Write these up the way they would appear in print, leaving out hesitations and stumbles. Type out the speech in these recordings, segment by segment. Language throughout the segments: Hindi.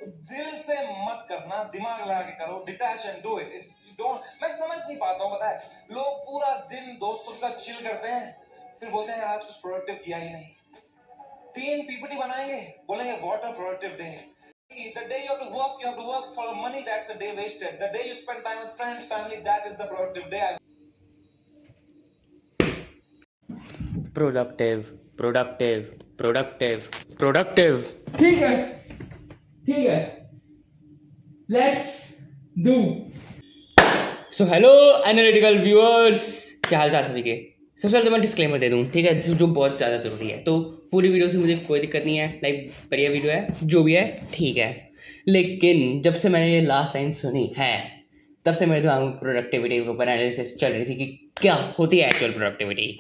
दिल से मत करना, दिमाग लगा के करो, detach and do it. It's don't, मैं समझ नहीं पाता हूँ, पता है, लोग पूरा दिन दोस्तों के साथ चिल करते हैं, फिर बोलते हैं आज कुछ प्रोडक्टिव किया ही नहीं। 3 पीपीटी बनाएंगे, बोलेंगे what a productive day. The day you have to work for the money, that's a day wasted. The day you spend time with friends, family, that is the productive day. Productive productive productive productive. ठीक है, ठीक है, let's do. So hello analytical viewers, क्या हाल चाल सभी के। सबसे पहले तो मैं डिस्क्लेमर दे दूँ, ठीक है, जो बहुत ज़्यादा ज़रूरी है। तो पूरी वीडियो से मुझे कोई दिक्कत नहीं है, लाइक बढ़िया वीडियो है, जो भी है ठीक है। लेकिन जब से मैंने ये लास्ट लाइन सुनी है, तब से मेरे दिमाग में प्रोडक्टिविटी के ऊपर एनालिसिस चल रही थी कि क्या होती है एक्चुअल प्रोडक्टिविटी।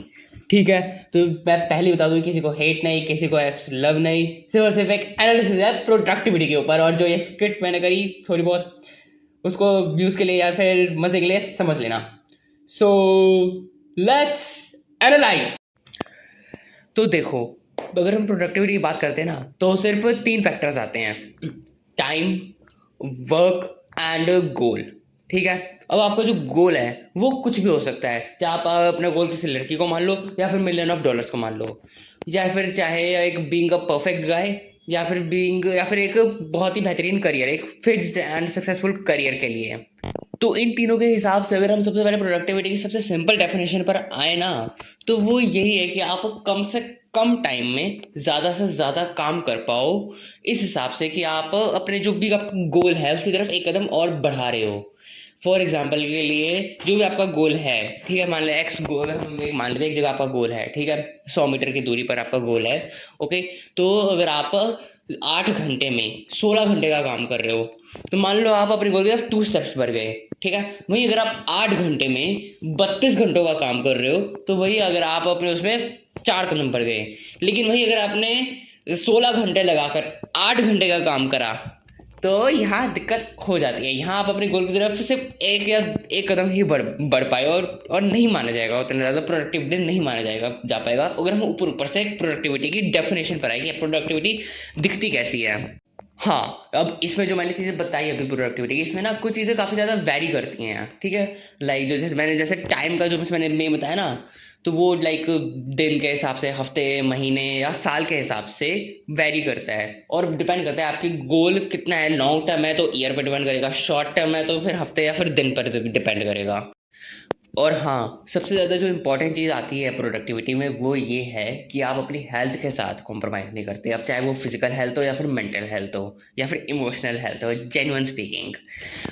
ठीक है, तो मैं पहले ही बता दूँ, किसी को हेट नहीं, किसी को लव नहीं, सिर्फ और सिर्फ एक एनालिसिस है प्रोडक्टिविटी के ऊपर। और जो ये स्क्रिप्ट मैंने करी थोड़ी बहुत, उसको व्यूज़ के लिए या फिर मज़े के लिए समझ लेना। So let's analyse. तो देखो, अगर हम प्रोडक्टिविटी की बात करते हैं ना, तो सिर्फ 3 फैक्टर्स आते हैं: टाइम, वर्क एंड गोल। ठीक है, अब आपका जो गोल है वो कुछ भी हो सकता है, चाहे आप अपना गोल किसी लड़की को मान लो, या फिर $1,000,000 को मान लो, या फिर चाहे एक बीइंग अ परफेक्ट गाय, या फिर एक बहुत ही बेहतरीन करियर, एक फिक्स्ड एंड सक्सेसफुल करियर के लिए। तो इन तीनों के हिसाब से अगर हम सबसे पहले प्रोडक्टिविटी की सबसे सिंपल डेफिनेशन पर आए ना, तो वो यही है कि आप कम से कम टाइम में ज़्यादा से ज़्यादा काम कर पाओ, इस हिसाब से कि आप अपने जो भी आपका गोल है उसकी तरफ एक कदम और बढ़ा रहे हो। फॉर एग्जाम्पल के लिए, जो भी आपका गोल है, ठीक है, मान लें एक्स गोल, अगर हम मान लेते हैं एक जगह आपका गोल है, ठीक है, 100 मीटर की दूरी पर आपका गोल है। ओके, तो अगर आप 8 घंटे में 16 घंटे का काम कर रहे हो, तो मान लो आप अपने गोल की तरफ 2 स्टेप्स बढ़ गए। ठीक है, वहीं अगर आप 8 घंटे में 32 घंटों का काम कर रहे हो, तो वही अगर आप अपने उसमें 4 कदम बढ़ गए। लेकिन वही अगर आपने 16 घंटे लगाकर 8 घंटे का काम करा, तो यहाँ दिक्कत हो जाती है। यहाँ आप अपने गोल की तरफ सिर्फ एक कदम ही बढ़ पाए, और नहीं माना जाएगा, उतना ज़्यादा प्रोडक्टिविटी नहीं माना जा पाएगा। अगर हम ऊपर ऊपर से प्रोडक्टिविटी की डेफिनेशन पर आए कि प्रोडक्टिविटी दिखती कैसी है। हाँ, अब इसमें जो मैंने चीज़ें बताई अभी प्रोडक्टिविटी की, इसमें ना कुछ चीज़ें काफ़ी ज़्यादा वैरी करती हैं, ठीक है। लाइक जो जैसे टाइम का जो मैंने बताया ना, तो वो लाइक दिन के हिसाब से, हफ्ते, महीने या साल के हिसाब से वैरी करता है, और डिपेंड करता है आपकी गोल कितना है। लॉन्ग टर्म है तो ईयर पर डिपेंड करेगा, शॉर्ट टर्म है तो फिर हफ्ते या फिर दिन पर डिपेंड करेगा। और हाँ, सबसे ज़्यादा जो इम्पोर्टेंट चीज़ आती है प्रोडक्टिविटी में, वो ये है कि आप अपनी हेल्थ के साथ कॉम्प्रोमाइज़ नहीं करते। अब चाहे वो फिजिकल हेल्थ हो, या फिर मेंटल हेल्थ हो, या फिर इमोशनल हेल्थ हो, जेन्युइन स्पीकिंग।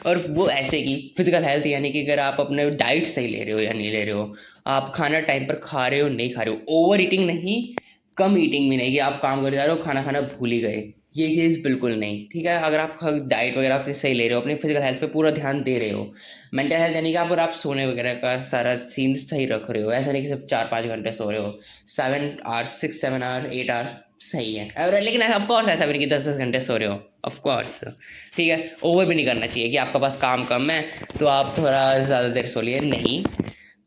और वो ऐसे कि फिजिकल हेल्थ यानी कि अगर आप अपने डाइट सही ले रहे हो या नहीं ले रहे हो, आप खाना टाइम पर खा रहे हो नहीं खा रहे हो, ओवर ईटिंग नहीं, कम ईटिंग भी नहीं कि आप काम कर जा रहे हो खाना खाना भूल ही गए, ये चीज़ बिल्कुल नहीं। ठीक है, अगर आप डाइट वगैरह अपनी सही ले रहे हो, अपनी फिजिकल हेल्थ पे पूरा ध्यान दे रहे हो। मेंटल हेल्थ यानी कि आप सोने वगैरह का सारा सीन सही रख रहे हो, ऐसा नहीं कि सिर्फ 4-5 घंटे सो रहे हो। 7 आवर्स, 6-7 आवर्स, 8 आवर्स सही है। और लेकिन ऑफकोर्स ऐसा भी नहीं कि 10-10 घंटे सो रहे हो, ऑफकोर्स। ठीक है, ओवर भी नहीं करना चाहिए कि आपका पास काम कम है तो आप थोड़ा ज़्यादा देर सो लिए, नहीं।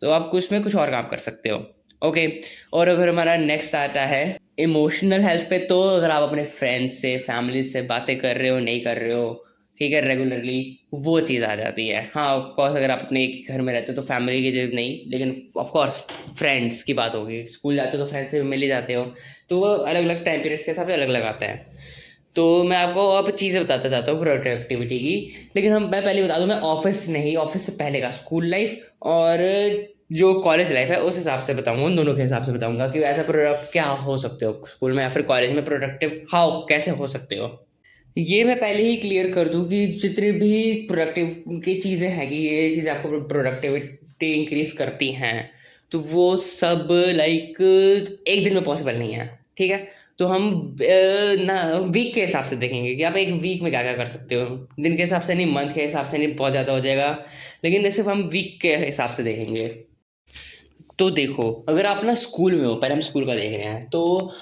तो आप उसमें कुछ और काम कर सकते हो। ओके, और अगर हमारा नेक्स्ट आता है इमोशनल हेल्थ पे, तो अगर आप अपने फ्रेंड्स से, फैमिली से बातें कर रहे हो नहीं कर रहे हो, ठीक है, रेगुलरली, वो चीज़ आ जाती है। हाँ, ऑफकोर्स अगर आप अपने एक ही घर में रहते हो तो फैमिली की जरूरत नहीं, लेकिन ऑफकोर्स फ्रेंड्स की बात होगी, स्कूल जाते हो तो फ्रेंड्स से मिल ही जाते हो, तो वो अलग अलग टाइम पीरियड्स के हिसाब से अलग अलग आता है। तो मैं आपको अब चीज़ें बताता जाता हूँ प्रोडक्टिविटी की। लेकिन मैं पहले बता दूँ, मैं ऑफिस नहीं, ऑफिस से पहले का स्कूल लाइफ और जो कॉलेज लाइफ है उस हिसाब से बताऊंगा, उन दोनों के हिसाब से बताऊंगा कि ऐसा प्रोडक्ट क्या हो सकते हो स्कूल में या फिर कॉलेज में, प्रोडक्टिव हाउ कैसे हो सकते हो। ये मैं पहले ही क्लियर कर दूं कि जितनी भी प्रोडक्टिव की चीज़ें हैं कि ये चीज़ आपको प्रोडक्टिविटी इंक्रीज करती हैं, तो वो सब लाइक एक दिन में पॉसिबल नहीं है। ठीक है, तो हम ना वीक के हिसाब से देखेंगे कि आप एक वीक में क्या क्या कर सकते हो। दिन के हिसाब से नहीं, मंथ के हिसाब से नहीं, बहुत ज़्यादा हो जाएगा, लेकिन सिर्फ हम वीक के हिसाब से देखेंगे। तो देखो, अगर आप ना स्कूल में हो, पहले हम स्कूल का देख रहे हैं, तो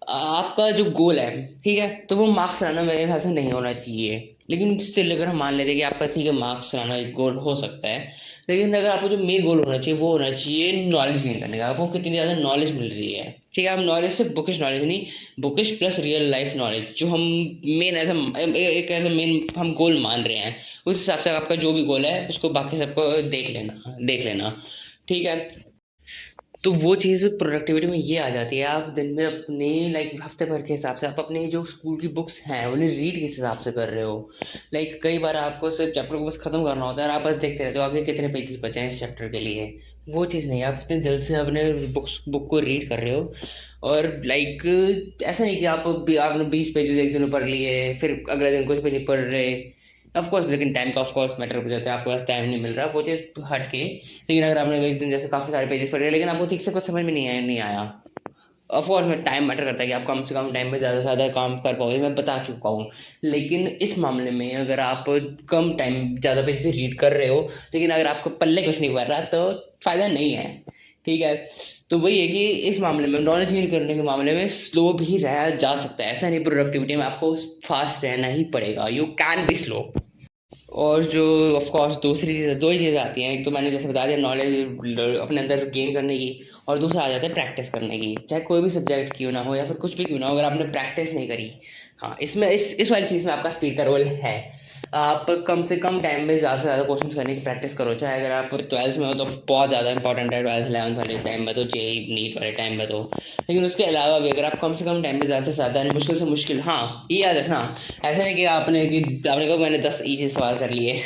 आपका जो गोल है, ठीक है, तो वो मार्क्स लाना मेरे ख्याल से नहीं होना चाहिए। लेकिन स्टिल अगर हम मान लेते हैं कि आपका ठीक है मार्क्स लाना एक गोल हो सकता है, लेकिन अगर आपको जो मेन गोल होना चाहिए वो होना चाहिए नॉलेज गेन करने का। आपको कितनी ज़्यादा नॉलेज मिल रही है, ठीक है। आप नॉलेज सिर्फ बुकिश नॉलेज नहीं, bookish plus real life knowledge जो हम मेन एक एज मेन हम गोल मान रहे हैं, उस हिसाब से आपका जो भी गोल है उसको बाकी सबको देख लेना, ठीक है। तो वो चीज़ प्रोडक्टिविटी में ये आ जाती है, आप दिन में अपने लाइक हफ्ते भर के हिसाब से आप अपने जो स्कूल की बुक्स हैं उन्हें रीड किस हिसाब से कर रहे हो। लाइक कई बार आपको सिर्फ चैप्टर को बस खत्म करना होता है और आप बस देखते रहते हो आगे कितने पेजेस बचे हैं इस चैप्टर के लिए। वो चीज़ नहीं, आप इतने दिल से अपने बुक को रीड कर रहे हो। और लाइक ऐसा नहीं कि आपने 20 पेजेस एक दिन में पढ़ लिए फिर अगले दिन कुछ भी नहीं पढ़ रहे। ऑफ कोर्स, लेकिन टाइम का ऑफ कोर्स मैटर हो जाता है, आपके पास टाइम नहीं मिल रहा, वो चीज़ हट के। लेकिन अगर आपने एक दिन जैसे काफ़ी सारे पेजेस पढ़े लेकिन आपको ठीक से कुछ समझ में नहीं आया, ऑफ कोर्स में टाइम मैटर करता है कि आप कम से कम टाइम में ज़्यादा से ज़्यादा काम कर पाओगे, मैं बता चुका हूँ। लेकिन इस मामले में अगर आप कम टाइम ज़्यादा पेज से रीड कर रहे हो लेकिन अगर आपको पल्ले कुछ नहीं पड़ रहा तो फ़ायदा नहीं है, ठीक है। तो वही है कि इस मामले में नॉलेज गेन करने के मामले में स्लो भी रहा जा सकता है, ऐसा नहीं प्रोडक्टिविटी में आपको फास्ट रहना ही पड़ेगा, यू कैन बी स्लो। और जो ऑफ कोर्स दूसरी चीज़, दो ही चीज़ें आती हैं, एक तो मैंने जैसे बता दिया नॉलेज अपने अंदर गेन करने की, और दूसरा आ जाता है प्रैक्टिस करने की। चाहे कोई भी सब्जेक्ट क्यों ना हो या फिर कुछ भी क्यों ना हो, अगर आपने प्रैक्टिस नहीं करी, हाँ, इसमें इस वाली चीज़ में आपका स्पीड का रोल है। आप कम से कम टाइम में ज़्यादा से ज़्यादा क्वेश्चंस करने की प्रैक्टिस करो। चाहे अगर आप 12th में हो तो बहुत ज़्यादा इंपॉर्टेंट है, 12th 11th वाले टाइम में तो, जेई नीट वाले टाइम में तो। लेकिन उसके अलावा भी अगर आप कम से कम टाइम में ज़्यादा से ज़्यादा मुश्किल से मुश्किल, हाँ ये याद रखना, ऐसा नहीं कि आपने कहा मैंने 10 इजी सवाल कर लिए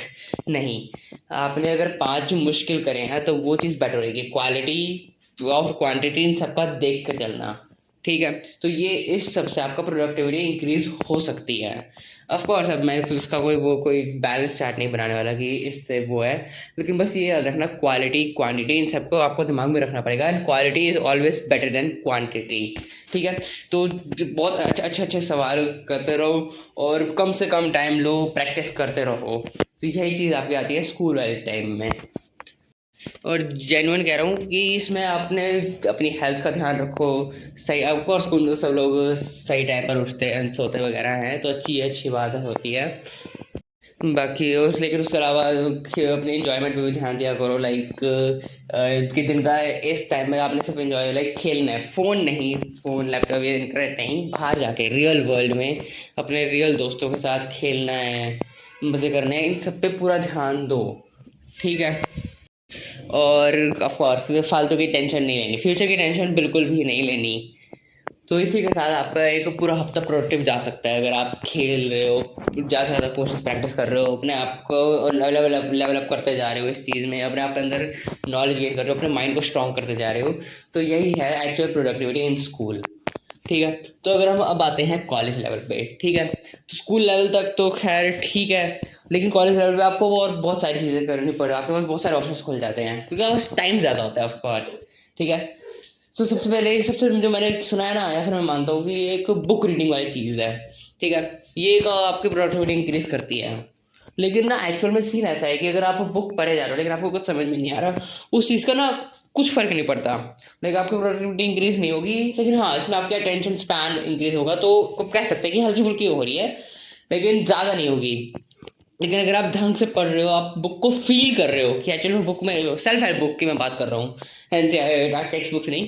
नहीं, आपने अगर 5 मुश्किल करे हैं तो वो चीज़ बेटर रहेगी। क्वालिटी और क्वांटिटी इन सबका देख कर चलना, ठीक है। तो ये इस सब से आपका प्रोडक्टिविटी इंक्रीज हो सकती है। ऑफ कोर्स अब मैं उसका कोई बैलेंस चार्ट नहीं बनाने वाला कि इससे वो है, लेकिन बस ये याद रखना क्वालिटी क्वांटिटी इन सबको आपको दिमाग में रखना पड़ेगा, and quality is always better than quantity, ठीक है। तो बहुत अच्छे सवाल करते रहो और कम से कम टाइम लो, प्रैक्टिस करते रहो, तो यही चीज़ आपकी आती है स्कूल वाले टाइम में। और जेन्युइन कह रहा हूँ कि इसमें आपने अपनी हेल्थ का ध्यान रखो, सही। ऑफ कोर्स स्कूल में सब लोग सही टाइम पर उठते हैं सोते वगैरह हैं तो अच्छी बात होती है। बाकी लेकिन उसके अलावा अपने इंजॉयमेंट पे भी ध्यान दिया करो। लाइक कि दिन का इस टाइम में आपने सिर्फ इंजॉय लाइक खेलना है, फ़ोन नहीं, फ़ोन लैपटॉप ये इंटरनेट नहीं, बाहर जाके रियल वर्ल्ड में अपने रियल दोस्तों के साथ खेलना है, मज़े करने हैं, इन सब पे पूरा ध्यान दो, ठीक है। और ऑफ कोर्स फालतू की टेंशन नहीं लेनी, फ्यूचर की टेंशन बिल्कुल भी नहीं लेनी। तो इसी के साथ आपका एक पूरा हफ्ता प्रोडक्टिव जा सकता है अगर आप खेल रहे हो, ज़्यादा से ज़्यादा कोशिश प्रैक्टिस कर रहे हो, अपने आप को लेवल अप करते जा रहे हो इस चीज़ में, अपने आप के अंदर नॉलेज गेन कर रहे हो, अपने माइंड को स्ट्रॉन्ग करते जा रहे हो। तो यही है एक्चुअल प्रोडक्टिविटी इन स्कूल, ठीक है। तो अगर हम अब आते हैं कॉलेज लेवल पे, ठीक है, तो स्कूल लेवल तक तो खैर ठीक है, लेकिन कॉलेज लेवल पे आपको और बहुत सारी चीज़ें करनी पड़े, आपके पास बहुत सारे ऑप्शंस खुल जाते हैं क्योंकि आपके पास टाइम ज़्यादा होता है ऑफ कोर्स, ठीक है। तो सबसे पहले सबसे जो मैंने सुना है ना, या फिर मैं मानता हूँ कि एक बुक रीडिंग वाली चीज़ है, ठीक है, ये एक आपकी प्रोडक्टिविटी इंक्रीज करती है। लेकिन ना एक्चुअल में सीन ऐसा है कि अगर आप बुक पढ़े जा रहे हो लेकिन आपको कुछ समझ में नहीं आ रहा, उस चीज़ का ना कुछ फर्क नहीं पड़ता, लाइक आपकी प्रोडक्टिविटी इंक्रीज नहीं होगी। लेकिन हाँ, इसमें आपका अटेंशन स्पैन इंक्रीज होगा, तो आप कह सकते हैं कि हल्की फुल्की हो रही है लेकिन ज़्यादा नहीं होगी। लेकिन अगर आप ढंग से पढ़ रहे हो, आप बुक को फील कर रहे हो कि एक्चुअली बुक में, सेल्फ हेल्प बुक की मैं बात कर रहा हूँ, टेक्स्ट बुक्स नहीं,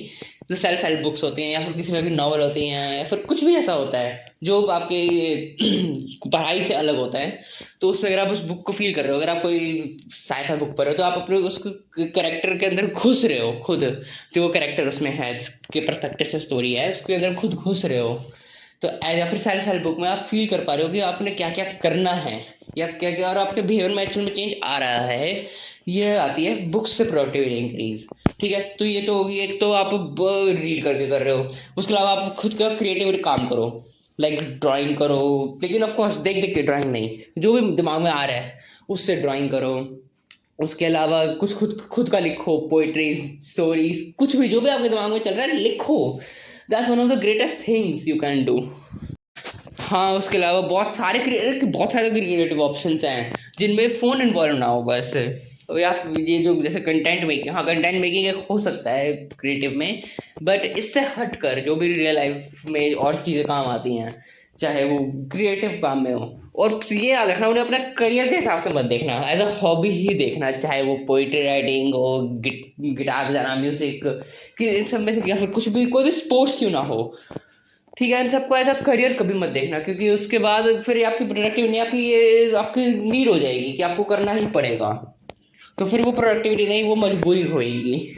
जो सेल्फ हेल्प बुक्स होती हैं या फिर किसी में भी नॉवल होती हैं या फिर कुछ भी ऐसा होता है जो आपके पढ़ाई से अलग होता है, तो उसमें अगर आप उस बुक को फील कर रहे हो, अगर आप कोई साइफाई बुक पढ़ रहे हो तो आप अपने उस कैरेक्टर के अंदर घुस रहे हो, खुद जो वो कैरेक्टर उसमें है जिसके पर्सपेक्टिव से स्टोरी है उसके अंदर खुद घुस रहे हो। तो या फिर सेल्फ हेल्प बुक में आप फील कर पा रहे हो कि आपने क्या क्या करना है या क्या क्या, और आपके बिहेवियर में एक्चुअल में चेंज आ रहा है। ये आती है बुक्स से प्रोडक्टिविटी इंक्रीज, ठीक है। तो ये तो होगी, एक तो आप रीड करके कर रहे हो, उसके अलावा आप खुद का क्रिएटिविटी काम करो, लाइक ड्राइंग करो, लेकिन ऑफ कोर्स देख देख के ड्राइंग नहीं, जो भी दिमाग में आ रहा है उससे ड्राइंग करो। उसके अलावा कुछ खुद खुद का लिखो, पोइट्रीज, स्टोरीज, कुछ भी जो भी आपके दिमाग में चल रहा है लिखो, that's one of the greatest things you can do. हाँ, उसके अलावा बहुत सारे क्रिएटिव ऑप्शंस हैं जिनमें फ़ोन इन्वॉल्व ना हो बस, या ये जो जैसे कंटेंट मेकिंग, हाँ कंटेंट मेकिंग एक हो सकता है क्रिएटिव में, बट इससे हटकर जो भी रियल लाइफ में और चीज़ें काम आती हैं, चाहे वो क्रिएटिव काम में हो, और ये याद रखना उन्हें अपने करियर के हिसाब से मत देखना, एज अ हॉबी ही देखना, चाहे वो पोइट्री राइटिंग हो, गिटार बजाना, म्यूजिक, कि इन सब में से या फिर कुछ भी, कोई भी स्पोर्ट्स क्यों ना हो, ठीक है, इन सबको ऐसा करियर कभी मत देखना, क्योंकि उसके बाद फिर ये आपकी प्रोडक्टिव नहीं, आपकी ये आपकी नीड हो जाएगी कि आपको करना ही पड़ेगा, तो फिर वो प्रोडक्टिविटी नहीं, वो मजबूरी होएगी।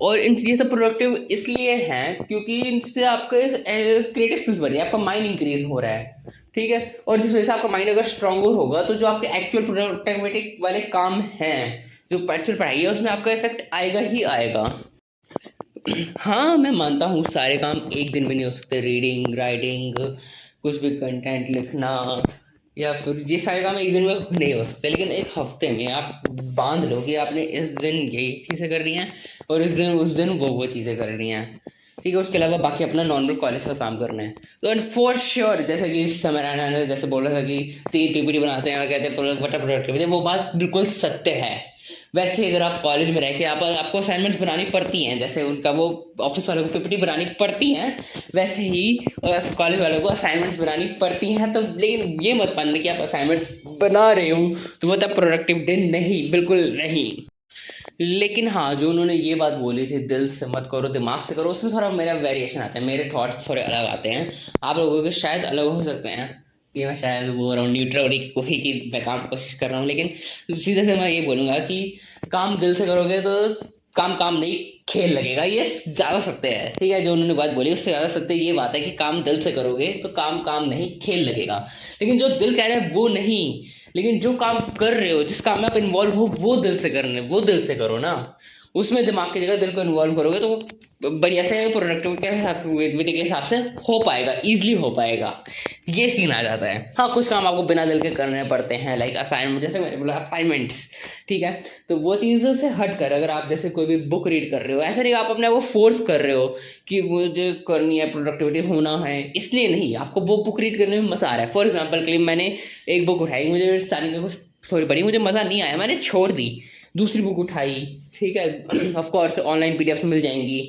और इन ये सब प्रोडक्टिव इसलिए हैं क्योंकि इनसे आपका क्रिएटिव स्किल्स बढ़ रही है, आपका माइंड इंक्रीज हो रहा है, ठीक है, और जिस वजह से आपका माइंड अगर स्ट्रांगर होगा तो जो आपके एक्चुअल प्रोडक्टिविटी वाले काम हैं, जो एक्चुअल पढ़ाई है, उसमें आपका इफेक्ट आएगा ही आएगा। हाँ मैं मानता हूँ सारे काम एक दिन में नहीं हो सकते, रीडिंग, राइटिंग, कुछ भी कंटेंट लिखना, या फिर ये सारे काम एक दिन में नहीं हो सकते, लेकिन एक हफ्ते में आप बांध लो कि आपने इस दिन यही चीज़ें करनी हैं और इस दिन उस दिन वो चीज़ें करनी हैं, ठीक है, उसके अलावा बाकी अपना नॉर्मल कॉलेज का काम करना है। तो एंड फॉर श्योर, जैसे कि समय राणा ने जैसे बोला था कि 3 पीपीटी बनाते हैं और कहते हैं वट प्रोडक्टिविटी, वो बात बिल्कुल सत्य है। वैसे अगर आप कॉलेज में रह के आपको असाइनमेंट्स बनानी पड़ती हैं, जैसे उनका वो ऑफिस वालों को पीपीटी बनानी पड़ती हैं, वैसे ही कॉलेज वालों को असाइनमेंट्स बनानी पड़ती हैं, तो लेकिन ये मत मानना कि आप असाइनमेंट्स बना रहे हो तो वो तब प्रोडक्टिविटी नहीं, बिल्कुल नहीं। लेकिन हाँ, जो उन्होंने ये बात बोली थी, दिल से मत करो दिमाग से करो, उसमें थोड़ा मेरा वेरिएशन आता है, मेरे थॉट्स थोड़े अलग आते हैं, आप लोगों के शायद अलग हो सकते हैं, कि मैं शायद वो रहा हूँ न्यूट्रल वही की मैं काम की कोशिश कर रहा हूँ, लेकिन सीधे से मैं ये बोलूँगा कि काम दिल से करोगे तो काम काम नहीं खेल लगेगा, ये ज़्यादा सत्य है, ठीक है, जो उन्होंने बात बोली उससे ज़्यादा सत्य ये बात है कि काम दिल से करोगे तो काम काम नहीं खेल लगेगा, लेकिन जो दिल कह रहा है वो नहीं, लेकिन जो काम कर रहे हो, जिस काम में आप इन्वॉल्व हो, वो दिल से करने, वो दिल से करो ना, उसमें दिमाग की जगह दिल को इन्वॉल्व करोगे तो वो बढ़िया से प्रोडक्टिविटी के हिसाब से हो पाएगा, ईजिली हो पाएगा, ये सीन आ जाता है। हाँ कुछ काम आपको बिना दिल के करने पड़ते हैं, लाइक असाइनमेंट, जैसे मैंने बोला असाइनमेंट्स, ठीक है, तो वो चीज़ों से हट कर अगर आप जैसे कोई भी बुक रीड कर रहे हो, ऐसा नहीं आप अपने आप को फोर्स कर रहे हो कि मुझे करनी है, प्रोडक्टिविटी होना है, इसलिए नहीं, आपको वो बुक रीड करने में मज़ा आ रहा है। फॉर एग्जाम्पल के लिए मैंने एक बुक उठाई, मुझे स्टार्टिंग में कुछ थोड़ी पढ़ी, मुझे मज़ा नहीं आया, मैंने छोड़ दी, दूसरी बुक उठाई, ठीक है, ऑफ कोर्स ऑनलाइन पीडीएफ मिल जाएंगी,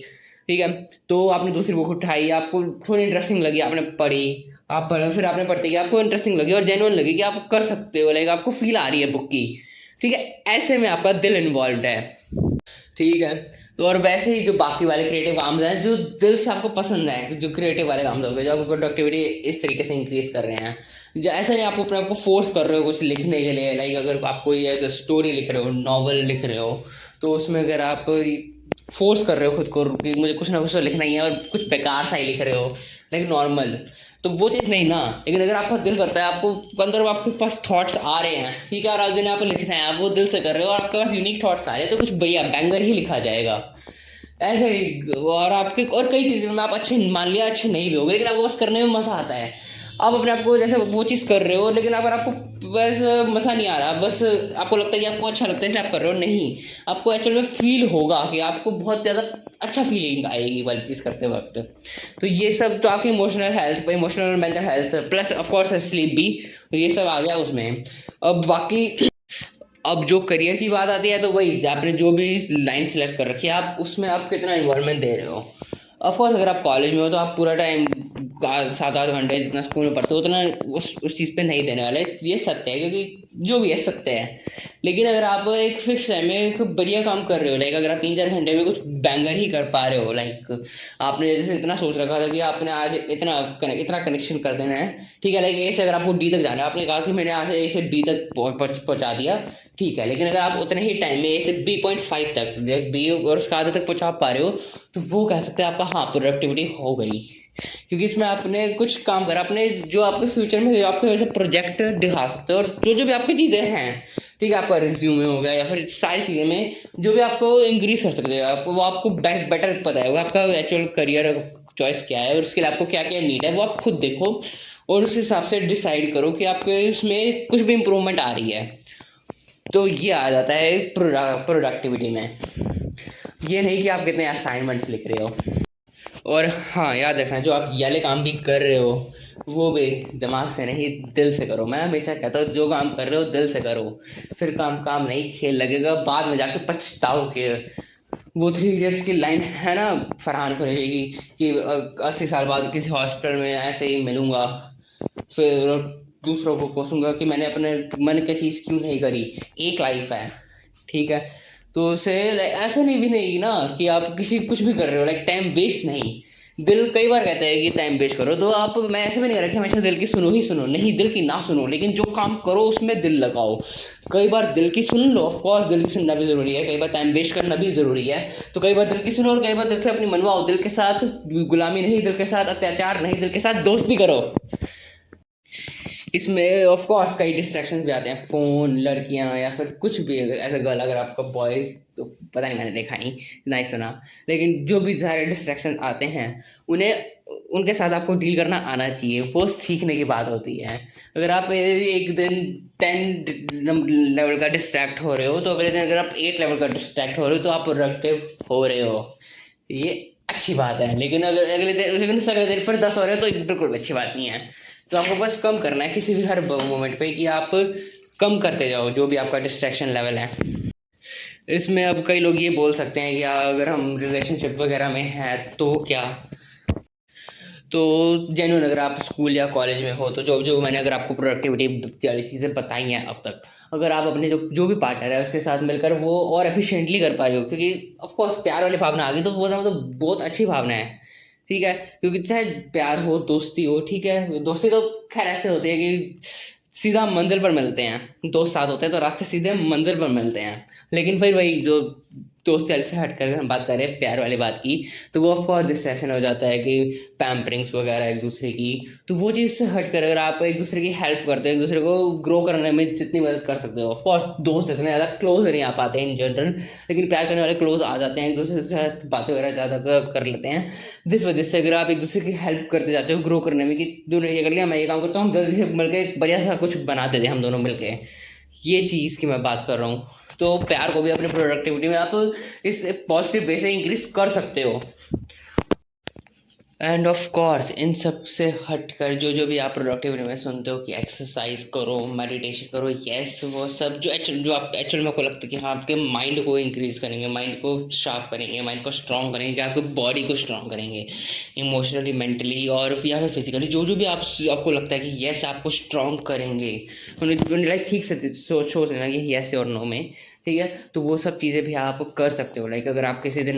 ठीक है, तो आपने दूसरी बुक उठाई, आपको थोड़ी इंटरेस्टिंग लगी, आपने पढ़ी, आप पढ़ो, फिर आपने पढ़ते कि आपको इंटरेस्टिंग लगी और जेन्युइन लगी कि आप कर सकते हो, लाइक आपको फील आ रही है बुक की, ठीक है, ऐसे में आपका दिल इन्वॉल्व है, ठीक है, तो और वैसे ही जो बाकी वाले क्रिएटिव काम हैं जो दिल से आपको पसंद है, जो क्रिएटिव वाले काम होंगे जो आपको प्रोडक्टिविटी इस तरीके से इंक्रीज कर रहे हैं, जो ऐसा नहीं आप अपने आप को फोर्स कर रहे हो कुछ लिखने के लिए, लाइक अगर आप कोई ऐसे स्टोरी लिख रहे हो, नॉवल लिख रहे हो, तो उसमें अगर आप फोर्स कर रहे हो खुद को कि मुझे कुछ ना कुछ तो लिखना ही है और कुछ बेकार सा ही लिख रहे हो, लाइक नॉर्मल, तो वो चीज़ नहीं ना। लेकिन अगर आपका दिल करता है, आपको अंदर आपके पास थॉट्स आ रहे हैं, ठीक है, और आज दिन आप लिखना है, आप वो दिल से कर रहे हो और आपके पास यूनिक थॉट्स आ रहे हैं, तो कुछ बढ़िया बैंगर ही लिखा जाएगा, ऐसे ही। और आपके और कई चीज़ें में आप अच्छे मान लिया अच्छे नहीं भी हो, लेकिन आपको बस करने में मज़ा आता है, आप अपने आप को जैसे वो चीज़ कर रहे हो, लेकिन अगर आपको बस मज़ा नहीं आ रहा, बस आपको लगता है कि आपको अच्छा लगता है इसलिए आप कर रहे हो, नहीं, आपको एक्चुअल में फील होगा कि आपको बहुत ज़्यादा अच्छा फीलिंग आएगी वाली चीज़ करते वक्त। तो ये सब तो आपकी इमोशनल हेल्थ, इमोशनल और mental health plus of course sleep भी, तो ये सब आ गया उसमें। अब बाकी अब जो करियर की बात आती है तो वही आपने जो भी लाइन सेलेक्ट कर रखी है, आप उसमें आप कितना इन्वॉल्वमेंट दे रहे हो। ऑफकोर्स अगर आप कॉलेज में हो तो आप पूरा टाइम 7-8 घंटे जितना स्कूल में पढ़ते हो उतना उस चीज़ पे नहीं देने वाले, ये सत्य है, क्योंकि जो भी है सत्य है। लेकिन अगर आप एक फिक्स टाइम में एक बढ़िया काम कर रहे हो, लाइक अगर आप 3-4 घंटे में कुछ बैंगर ही कर पा रहे हो, लाइक आपने जैसे इतना सोच रखा था कि आपने आज इतना कनेक्शन कर देना है, ठीक है, लाइक ए से अगर आपको डी तक जाना है, आपने कहा कि मैंने आज ए से बी तक पहुंचा दिया, ठीक है, लेकिन अगर आप उतने ही टाइम में ए से B.5 तक, बी और उसका आधे तक पहुंचा पा रहे हो, तो वो कह सकते हैं आपका हाँ प्रोडक्टिविटी हो गई, क्योंकि इसमें आपने कुछ काम करा, आपने जो आपके फ्यूचर में आपके वैसे प्रोजेक्ट दिखा सकते हो, और जो भी आपकी चीज़ें हैं, ठीक है, आपका रिज्यूमे हो गया या फिर सारी चीज़ें में जो भी आपको इंक्रीज कर सकते हो, वो आपको बेटर पता है, वो आपका एक्चुअल करियर चॉइस क्या है और उसके लिए आपको क्या क्या नीड है, वो आप खुद देखो और उस हिसाब से डिसाइड करो कि आपके उसमें कुछ भी इम्प्रूवमेंट आ रही है। तो ये आ जाता है प्रोडक्टिविटी में, ये नहीं कि आप कितने असाइनमेंट्स लिख रहे हो। और हाँ याद रखना, जो आप ये वाले काम भी कर रहे हो, वो भी दिमाग से नहीं दिल से करो। मैं हमेशा कहता हूँ जो काम कर रहे हो दिल से करो, फिर काम काम नहीं खेल लगेगा, बाद में जाके पछताओगे। वो 3 इडियट्स की लाइन है ना फरहान खुरेशी की, कि 80 साल बाद किसी हॉस्पिटल में ऐसे ही मिलूंगा, फिर दूसरों को कोसूंगा कि मैंने अपने मन की चीज़ क्यों नहीं करी। एक लाइफ है, ठीक है, तो उसे ऐसा नहीं भी नहीं ना कि आप किसी कुछ भी कर रहे हो, लाइक टाइम वेस्ट नहीं। दिल कई बार कहता है कि टाइम वेस्ट करो, तो आप, मैं ऐसे भी नहीं कह रहा कि हमेशा दिल की सुनो ही सुनो, नहीं दिल की ना सुनो, लेकिन जो काम करो उसमें दिल लगाओ। कई बार दिल की सुन लो, ऑफ कोर्स दिल की सुनना भी ज़रूरी है, कई बार टाइम वेस्ट करना भी ज़रूरी है। तो कई बार दिल की सुनो और कई बार दिल से अपनी मनवाओ। दिल के साथ गुलामी नहीं, दिल के साथ अत्याचार नहीं, दिल के साथ दोस्ती करो। इसमें ऑफ कोर्स कई डिस्ट्रैक्शंस भी आते हैं, फ़ोन, लड़कियां, या फिर कुछ भी। अगर एज अ गर्ल अगर आपका बॉयज़, तो पता नहीं, मैंने देखा नहीं, ना ही सुना, लेकिन जो भी सारे डिस्ट्रैक्शन आते हैं उन्हें, उनके साथ आपको डील करना आना चाहिए। वो सीखने की बात होती है। अगर आप एक दिन 10 लेवल का डिस्ट्रैक्ट हो रहे हो, तो अगले दिन अगर आप 8 लेवल का डिस्ट्रैक्ट हो रहे हो, तो आप प्रोडक्टिव हो रहे हो, ये अच्छी बात है। लेकिन अगर उससे अगले दिन फिर 10 हो रहे हो, तो बिल्कुल भी अच्छी बात नहीं है। तो आपको बस कम करना है किसी भी हर मोमेंट पे, कि आप कम करते जाओ जो भी आपका डिस्ट्रैक्शन लेवल है। इसमें अब कई लोग ये बोल सकते हैं कि अगर हम रिलेशनशिप वगैरह में हैं तो क्या, तो जेन्युइन अगर आप स्कूल या कॉलेज में हो, तो जो जो मैंने अगर आपको प्रोडक्टिविटी वाली चीज़ें बताई हैं अब तक, अगर आप अपने जो जो भी पार्टनर है उसके साथ मिलकर वो और एफिशिएंटली कर पा रहे हो, क्योंकि ऑफ कोर्स प्यार वाली भावना आ गई तो वो तो बहुत अच्छी भावना है, ठीक है। क्योंकि चाहे प्यार हो, दोस्ती हो, ठीक है, दोस्ती तो खैर ऐसे होती है कि सीधा मंजिल पर मिलते हैं, दोस्त साथ होते हैं तो रास्ते सीधे मंजिल पर मिलते हैं। लेकिन फिर वही जो दोस्त यार से हट कर हम बात करें प्यार वाली बात की, तो वो ऑफकोर्स डिस्ट्रैक्शन हो जाता है कि पैम्परिंग्स वगैरह एक दूसरे की। तो वो चीज़ से हट कर अगर आप एक दूसरे की हेल्प करते हो, एक दूसरे को ग्रो करने में जितनी मदद कर सकते हो, ऑफकोर्स दोस्त इतने ज़्यादा क्लोज नहीं आ पाते हैं इन जनरल, लेकिन प्यार करने वाले क्लोज आ जाते हैं, एक दूसरे के साथ बातें वगैरह ज़्यादा कर लेते हैं। जिस वजह से अगर आप एक दूसरे की हेल्प करते जाते हो ग्रो करने में, कि तूने ये कर लिया, मैं ये काम करता हूँ, हम जल्दी से मिलकर एक बढ़िया सा कुछ बनाते थे हम दोनों मिलके, ये चीज़ की मैं बात कर रहा हूँ। तो प्यार को भी अपनी प्रोडक्टिविटी में आप इस पॉजिटिव वे से इंक्रीज कर सकते हो। एंड ऑफ कोर्स इन सब से हटकर जो जो भी आप प्रोडक्टिविटी में सुनते हो कि एक्सरसाइज करो, मेडिटेशन करो, यस वो सब जो आप एक्चुअल में आपको लगता है कि हाँ आपके माइंड को इंक्रीज करेंगे, माइंड को शार्प करेंगे, माइंड को स्ट्रॉन्ग करेंगे, आपकी बॉडी को स्ट्रॉन्ग करेंगे, इमोशनली, मेंटली और या फिर फिजिकली, जो जो भी आपको लगता है कि यस आपको स्ट्रॉन्ग करेंगे, उन्हें लाइक ठीक से सोच लेना कि यस और नो में, ठीक है। तो वो सब चीज़ें भी आप कर सकते हो। लाइक अगर आप किसी दिन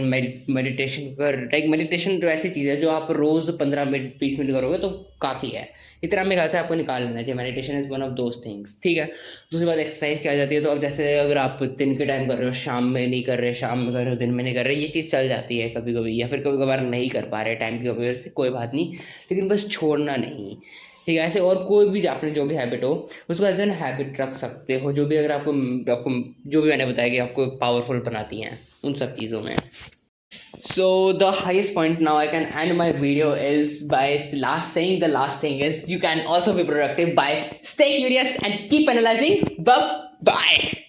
मेडिटेशन कर, लाइक मेडिटेशन तो ऐसी चीज़ है जो आप रोज़ 15 मिनट 20 मिनट करोगे तो काफ़ी है, इतना मेरे ख्याल से आपको निकाल लेना चाहिए। Meditation is one of those things, ठीक है। दूसरी बात एक्सरसाइज क्या आ जाती है, तो अब जैसे अगर आप दिन के टाइम कर रहे हो, शाम में नहीं कर रहे, शाम में कर रहे हो, दिन में नहीं कर रहे, ये चीज़ चल जाती है कभी कभी, या फिर कभी कभार नहीं कर पा रहे टाइम की वजह से, कोई बात नहीं, लेकिन बस छोड़ना नहीं, ठीक है। ऐसे और कोई भी आपने जो भी हैबिट हो उसको एज एन हैबिट रख सकते हो, जो भी अगर आपको आपको जो भी मैंने बताया कि आपको पावरफुल बनाती हैं उन सब चीज़ों में। So the highest point now I can end my video is by saying the last thing is you can also be productive by stay curious and keep analyzing. Bye bye.